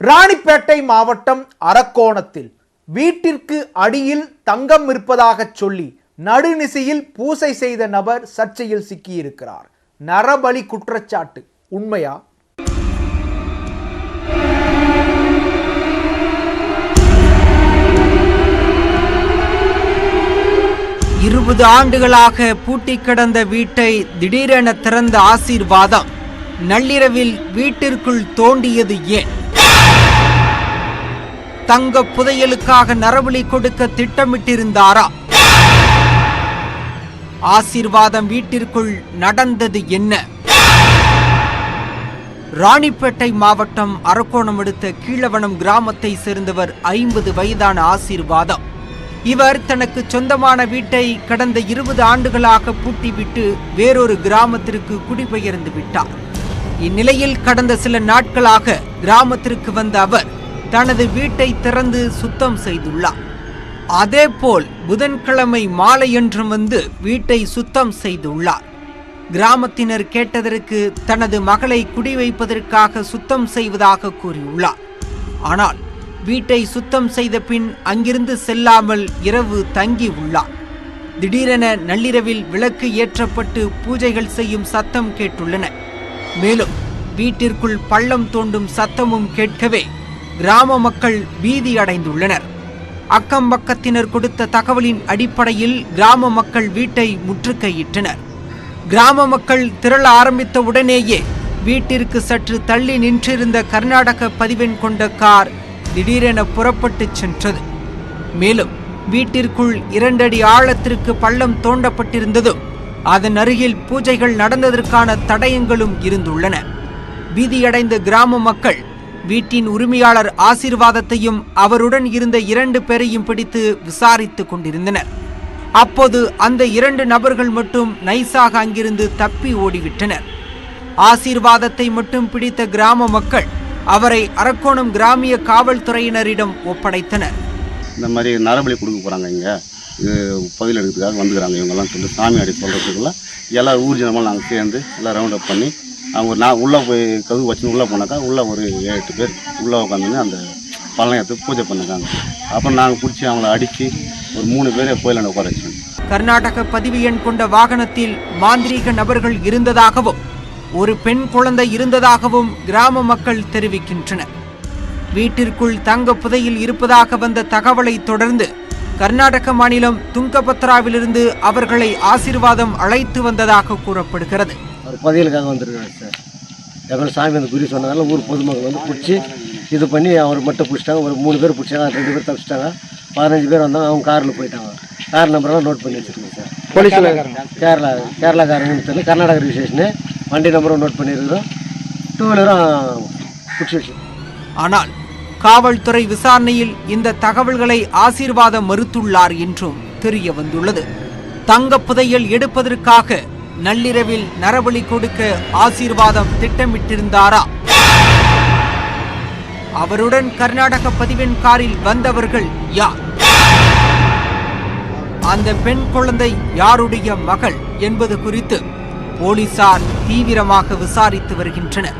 ராணிப்பேட்டை மாவட்டம் அரக்கோணத்தில் வீட்டிற்கு அடியில் தங்கம் இருப்பதாக சொல்லி நடுநிசையில் பூசை செய்த நபர் சர்ச்சையில் சிக்கியிருக்கிறார். நரபலி குற்றச்சாட்டு உண்மையா? இருபது ஆண்டுகளாக பூட்டி கிடந்த வீட்டை திடீரென திறந்த ஆசீர்வாதம் நள்ளிரவில் வீட்டிற்குள் தோண்டியது ஏன்? தங்க புதையலுக்காக நரபலி கொடுக்க திட்டமிட்டிருந்தாரா? ஆசீர்வாதம் வீட்டிற்குள் நடந்தது என்ன? ராணிப்பேட்டை மாவட்டம் அரக்கோணம் அடுத்த கீழவனம் கிராமத்தை சேர்ந்தவர் 50 வயதான ஆசீர்வாதம். இவர் தனக்கு சொந்தமான வீட்டை கடந்த 20 ஆண்டுகளாக பூட்டிவிட்டு வேறொரு கிராமத்திற்கு குடிபெயர்ந்து விட்டார். இந்நிலையில் கடந்த சில நாட்களாக கிராமத்திற்கு வந்த அவர் தனது வீட்டை திறந்து சுத்தம் செய்துள்ளார். அதேபோல் புதன்கிழமை மாலையன்றும் வந்து வீட்டை சுத்தம் செய்துள்ளார். கிராமத்தினர் கேட்டதற்கு தனது மகளை குடிவைப்பதற்காக சுத்தம் செய்வதாக கூறியுள்ளார். ஆனால் வீட்டை சுத்தம் செய்த பின் அங்கிருந்து செல்லாமல் இரவு தங்கி உள்ளார். திடீரென நள்ளிரவில் விளக்கு ஏற்றப்பட்டு பூஜைகள் செய்யும் சத்தம் கேட்டுள்ளன. மேலும் வீட்டிற்குள் பள்ளம் தோண்டும் சத்தமும் கேட்கவே கிராம மக்கள் பீதி அடைந்துள்ளனர். அக்கம் பக்கத்தினர் கொடுத்த தகவலின் அடிப்படையில் கிராம மக்கள் வீட்டை முற்றுகையிட்டனர். கிராம மக்கள் திரள ஆரம்பித்த உடனேயே வீட்டிற்கு சற்று தள்ளி நின்றிருந்த கர்நாடக பதிவெண் கொண்ட கார் திடீரென புறப்பட்டு சென்றது. மேலும் வீட்டிற்குள் 2 அடி ஆழத்திற்கு பள்ளம் தோண்டப்பட்டிருந்ததும் அதன் அருகில் பூஜைகள் நடந்ததற்கான தடயங்களும் இருந்துள்ளன. பீதியடைந்த கிராம மக்கள் வீட்டின் உரிமையாளர் ஆசீர்வாதத்தையும் அவருடன் இருந்த 2 பேரையும் பிடித்து விசாரித்துக் கொண்டிருந்தனர். அப்போது அந்த 2 நபர்கள் மட்டும் நைசாக அங்கிருந்து தப்பி ஓடிவிட்டனர். ஆசீர்வாதத்தை மட்டும் பிடித்த கிராம மக்கள் அவரை அரக்கோணம் கிராமிய காவல்துறையினரிடம் ஒப்படைத்தனர். இந்த மாதிரி நரபலி கொடுக்க போகிறாங்க, இங்கே இது பதில் எடுக்கிறதுக்காக வந்துக்கிறாங்க இவங்கெல்லாம் சொல்லிட்டு சாமி அடி சொல்கிறதுக்குள்ள எல்லாம் ஊர்ஜனமாக நாங்கள் சேர்ந்து எல்லாம் ரவுண்ட் அப் பண்ணி அவங்க நான் உள்ளே போய் கதவு வச்சுன்னு உள்ளே போனாக்கா உள்ளே ஒரு 7-8 பேர் உள்ளே உட்காந்துன்னு அந்த பழம் எடுத்து பூஜை பண்ணிருக்காங்க. அப்புறம் நாங்கள் பிடிச்சி அவங்கள அடித்து ஒரு 3 பேரை கோயிலாண்ட உட்கார வச்சோம். கர்நாடக பதிவு எண் கொண்ட வாகனத்தில் மாந்திரீக நபர்கள் இருந்ததாகவும் ஒரு பெண் குழந்தை இருந்ததாகவும் கிராம மக்கள் தெரிவிக்கின்றனர். வீட்டிற்குள் தங்க புதையில் இருப்பதாக வந்த தகவலை தொடர்ந்து கர்நாடக மாநிலம் துங்கபத்ராவிலிருந்து அவர்களை ஆசீர்வாதம் அழைத்து வந்ததாக கூறப்படுகிறது. ஒரு பதிலுக்காக வந்திருக்காரு சார். எங்களை சாமி அந்த குறி சொன்னதால ஊர் பொதுமக்கள் வந்து பிடிச்சி இது பண்ணி அவர் மட்டும் பிடிச்சிட்டாங்க. ஒரு 3 பேர் பிடிச்சாங்க, 2 பேர் தப்பிச்சிட்டாங்க. 15 பேர் வந்தாங்க. அவங்க காரில் போயிட்டாங்க. கார் நம்பரெல்லாம் நோட் பண்ணி வச்சுருக்கோம் சார். போலீஸில் கேரளாக்காரங்கன்னு தெரியல, கர்நாடகா ரிஜிஸ்ட்ரேஷனு வண்டி நம்பரும் நோட் பண்ணியிருக்கிறோம். 2 வீலரும் பிடிச்சி வச்சு. ஆனால் காவல்துறை விசாரணையில் இந்த தகவல்களை ஆசீர்வாதம் மறுத்துள்ளார் என்றும் தெரிய வந்துள்ளது. தங்க புதையல் எடுப்பதற்காக நள்ளிரவில் நரபலி கொடுக்க ஆசீர்வாதம் திட்டமிட்டிருந்தாரா? அவருடன் கர்நாடக பதிவெண் காரில் வந்தவர்கள் யார்? அந்த பெண் குழந்தை யாருடைய மகள் என்பது குறித்து போலீசார் தீவிரமாக விசாரித்து வருகின்றனர்.